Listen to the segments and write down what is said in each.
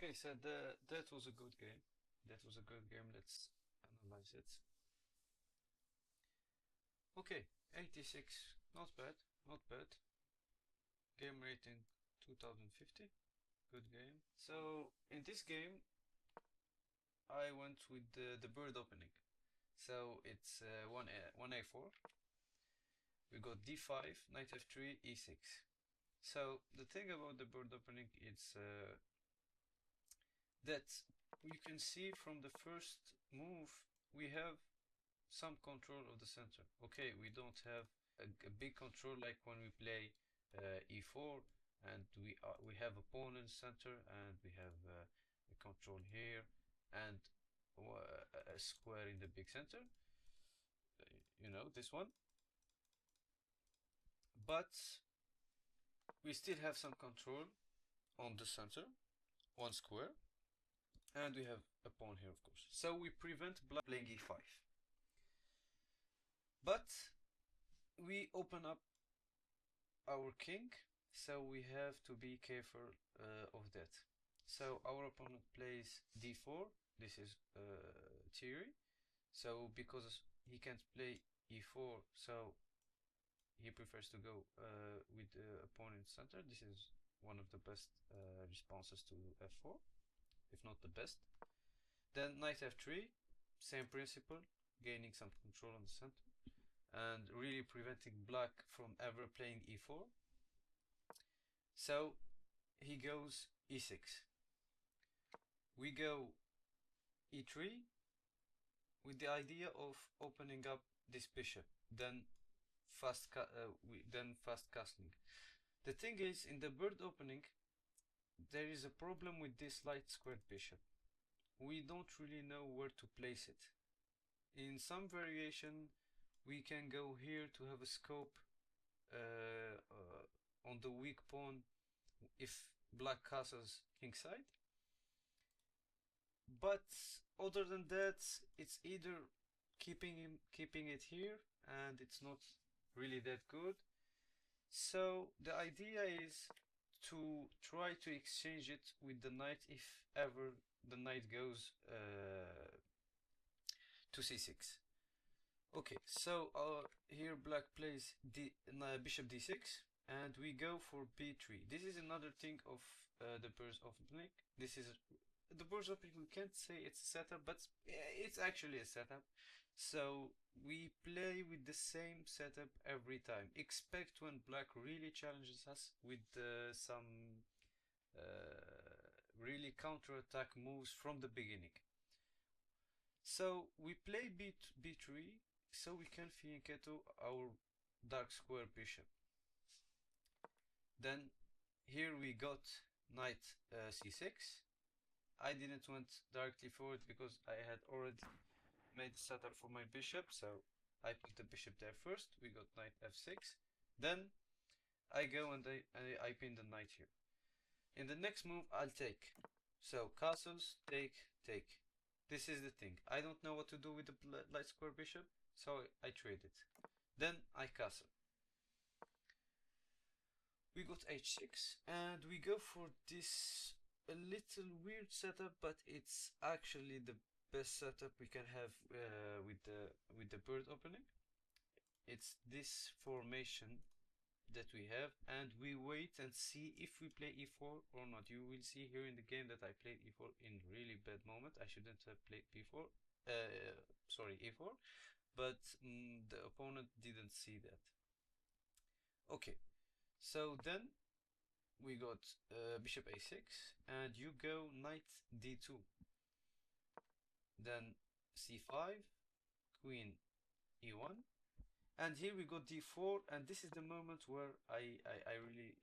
Okay, so that was a good game. That was a good game. Let's analyze it. Okay, 86. Not bad. Not bad. Game rating 2050. Good game. So in this game, I went with the bird opening. So it's 1A4. We got D5, knight F3, E6. So the thing about the bird opening is that you can see from the first move we have some control of the center. Okay, we don't have a big control like when we play E4 and we have a pawn in center and we have a control here and a square in the big center. You know, this one. But we still have some control on the center, one square, and we have a pawn here, of course. So we prevent black playing E5. But we open up our king, so we have to be careful of that. So our opponent plays D4. This is theory. So because he can't play E4, so he prefers to go with the opponent center. This is one of the best responses to F4, if not the best. Then knight F3, same principle, gaining some control on the center and really preventing black from ever playing E4. So he goes E6. We go E3 with the idea of opening up this bishop, then fast castling. The thing is, in the bird opening, there is a problem with this light squared bishop. We don't really know where to place it. In some variation, we can go here to have a scope on the weak pawn if black castles kingside. But other than that, it's either keeping it here, and it's not really that good. So the idea is to try to exchange it with the knight if ever the knight goes to c6. Okay, so here black plays bishop d6 and we go for b3. This is another thing of the bird's opening. This is the bird's opening. We can't say it's a setup, but it's actually a setup. So we play with the same setup every time. Expect when black really challenges us with some really counter-attack moves from the beginning. So we play b3 so we can fianchetto our dark square bishop. Then here we got knight c6. I didn't went directly for it because I had already made the setup for my bishop, so I put the bishop there first. We got knight f6. Then I go and I pin the knight here. In the next move I'll take. So castles, take, take. This is the thing. I don't know what to do with the light square bishop, so I trade it. Then I castle. We got h6 and we go for this a little weird setup, but it's actually the best setup we can have with the bird opening. It's this formation that we have, and we wait and see if we play e4 or not. You will see here in the game that I played e4 in really bad moment. I shouldn't have played b4, sorry, e4, but the opponent didn't see that. Okay, so then we got bishop a6 and you go knight d2, then c5, queen e1, and here we got d4, and this is the moment where I really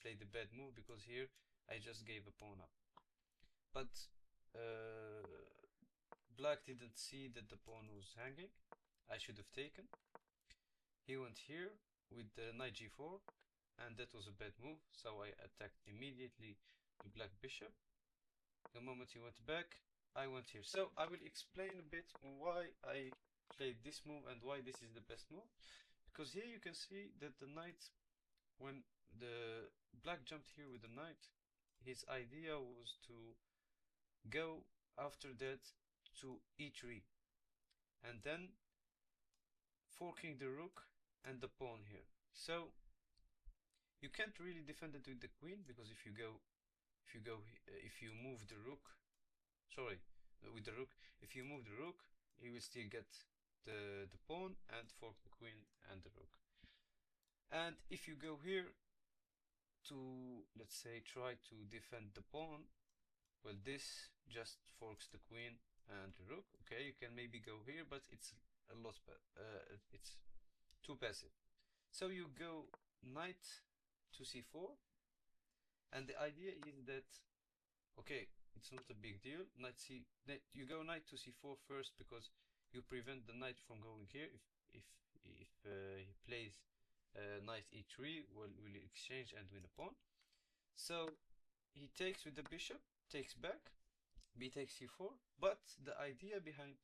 played the bad move, because here I just gave a pawn up. But black didn't see that the pawn was hanging. I should have taken. He went here with the knight g4, and that was a bad move, so I attacked immediately the black bishop. The moment he went back, I went here. So I will explain a bit why I played this move and why this is the best move. Because here you can see that the knight, when the black jumped here with the knight, his idea was to go after that to e3 and then forking the rook and the pawn here. So you can't really defend it with the queen, because if you move the rook, sorry, with the rook, if you move the rook, you will still get the pawn and fork the queen and the rook. And if you go here to, let's say, try to defend the pawn, well, this just forks the queen and the rook. Okay, you can maybe go here, but it's a lot, it's too passive. So you go knight to c4, and the idea is that, okay, it's not a big deal. You go knight to c4 first because you prevent the knight from going here. If he plays knight e3, well, we'll exchange and win a pawn. So he takes with the bishop, takes back, b takes c4. But the idea behind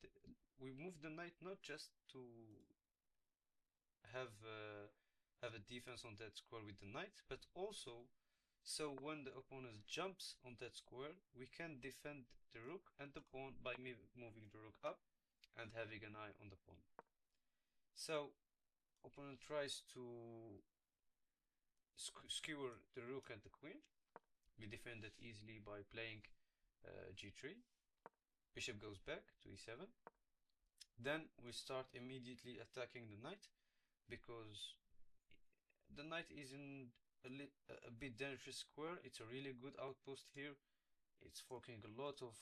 we move the knight not just to have a defense on that square with the knight, but also so when the opponent jumps on that square, we can defend the rook and the pawn by moving the rook up and having an eye on the pawn. So opponent tries to skewer the rook and the queen. We defend it easily by playing g3. Bishop goes back to e7. Then we start immediately attacking the knight, because the knight is in a bit dangerous square. It's a really good outpost here. It's forking a lot of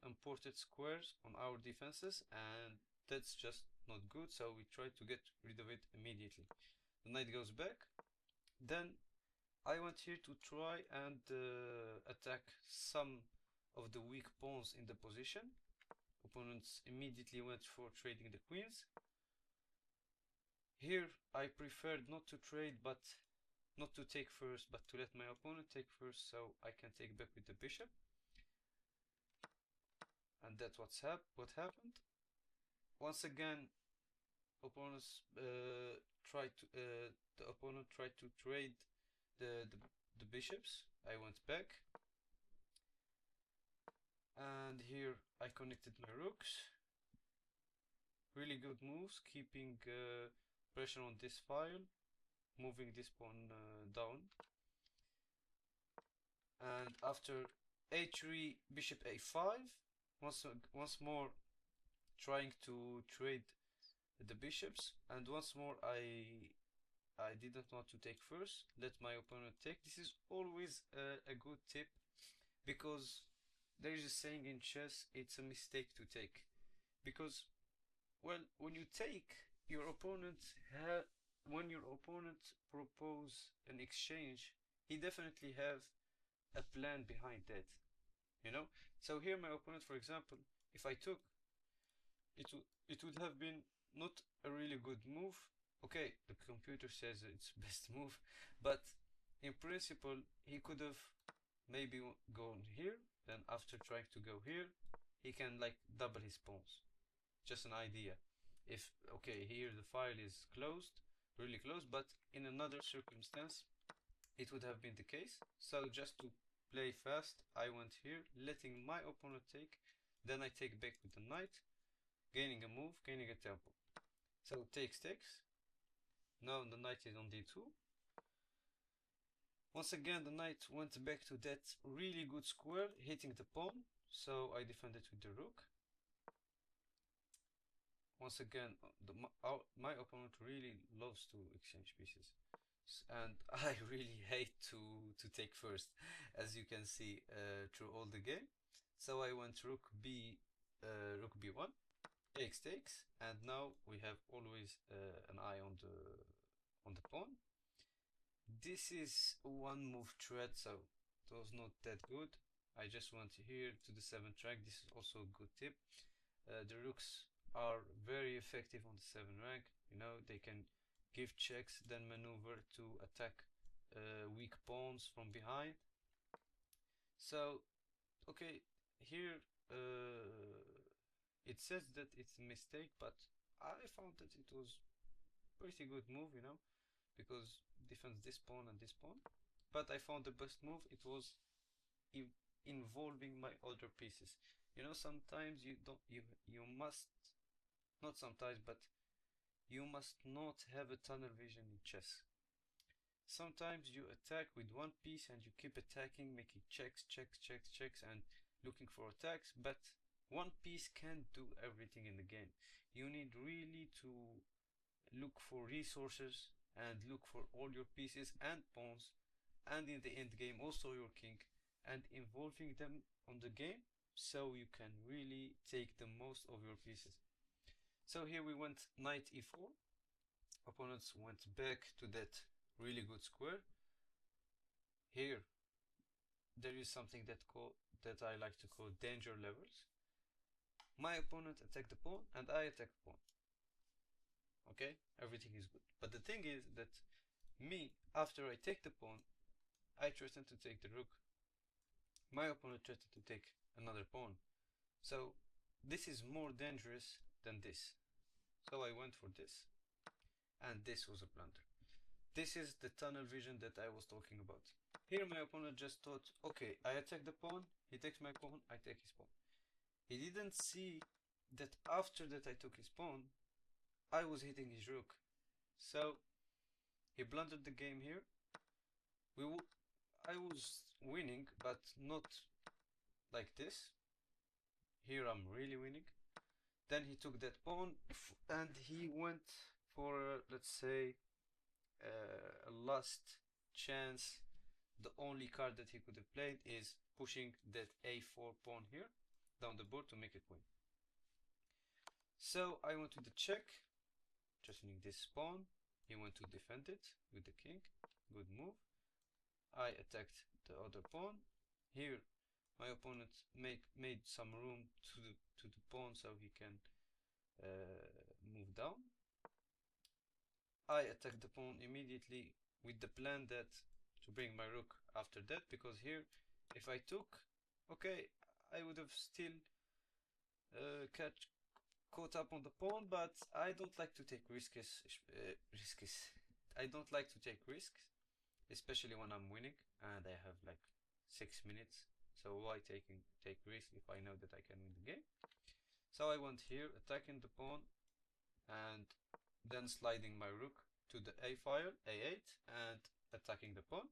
imported squares on our defenses, and that's just not good, so we try to get rid of it immediately. The knight goes back. Then I went here to try and attack some of the weak pawns in the position. Opponents immediately went for trading the queens. Here I preferred not to trade, but not to take first, but to let my opponent take first, so I can take back with the bishop. And that's what happened. Once again, the opponent tried to trade the bishops. I went back, and here I connected my rooks. Really good moves, keeping pressure on this file, moving this pawn down. And after a3, bishop a5, once more trying to trade the bishops, and once more I didn't want to take first, let my opponent take. This is always a good tip, because there is a saying in chess, it's a mistake to take, because, well, when you take, when your opponent propose an exchange, he definitely have a plan behind that, you know. So here my opponent, for example, if I took, it would have been not a really good move. Okay, the computer says it's best move, but in principle he could have maybe gone here, then after trying to go here, he can like double his pawns. Just an idea. If, okay, here the file is closed, really close, but in another circumstance it would have been the case. So just to play fast, I went here, letting my opponent take, then I take back with the knight, gaining a move, gaining a tempo. So takes. Now the knight is on d2. Once again the knight went back to that really good square, hitting the pawn, so I defended with the rook. Once again, my opponent really loves to exchange pieces, and I really hate to take first, as you can see through all the game. So I went rook b1, takes, and now we have always an eye on the pawn. This is one move threat, so it was not that good. I just went here to the 7th rank. This is also a good tip. The rooks are very effective on the 7th rank. You know, they can give checks, then maneuver to attack weak pawns from behind. So, okay, here it says that it's a mistake, but I found that it was pretty good move, you know, because defends this pawn and this pawn. but I found the best move. It was involving my older pieces. You know, sometimes you must, not sometimes, but you must not have a tunnel vision in chess. Sometimes you attack with one piece and you keep attacking, making checks, checks, checks, checks, and looking for attacks, but one piece can't do everything in the game. You need really to look for resources and look for all your pieces and pawns, and in the end game also your king, and involving them on the game so you can really take the most of your pieces. So here we went knight e4. Opponents went back to that really good square. Here there is something that I like to call danger levels. My opponent attacked the pawn and I attacked the pawn. Okay, everything is good. But the thing is that me, after I take the pawn, I threaten to take the rook. My opponent threatened to take another pawn. So this is more dangerous than this. So I went for this. And this was a blunder. This is the tunnel vision that I was talking about. Here my opponent just thought, okay, I attack the pawn, he takes my pawn, I take his pawn. He didn't see that after that I took his pawn, I was hitting his rook. So he blundered the game here. I was winning, but not like this. Here I'm really winning. Then he took that pawn and he went for, let's say, a last chance. The only card that he could have played is pushing that a4 pawn here down the board to make it win. So I went to the check, threatening this pawn. He went to defend it with the king. Good move. I attacked the other pawn. Here my opponent made some room to the pawn so he can move down. I attacked the pawn immediately with the plan that to bring my rook after that, because here if I took, okay, I would have still caught up on the pawn, but I don't like to take risks. I don't like to take risks, especially when I'm winning and I have like 6 minutes. So why take risk if I know that I can win the game? So I went here, attacking the pawn, and then sliding my rook to the a file, a8, and attacking the pawn.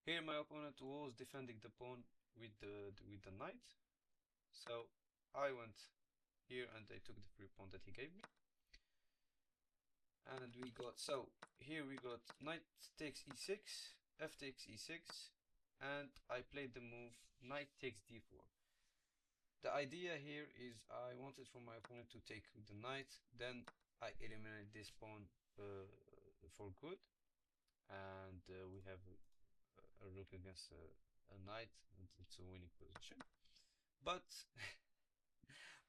Here my opponent was defending the pawn with the knight. So I went here and I took the free pawn that he gave me. And we got, so here we got knight takes e6, f takes e6, and I played the move knight takes d4. The idea here is I wanted for my opponent to take the knight, then I eliminate this pawn for good, and we have a rook against a knight, and it's a winning position. But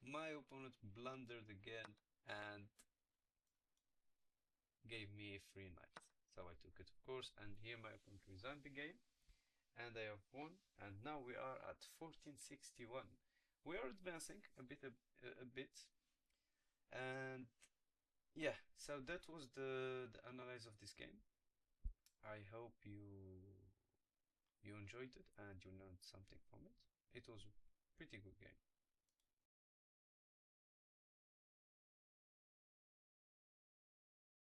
my opponent blundered again and gave me a free knight. So I took it, of course, and here my opponent resigned the game, and I have won, and now we are at 1461. We are advancing a bit, and yeah, so that was the analysis of this game. I hope you enjoyed it and you learned something from it. It was a pretty good game.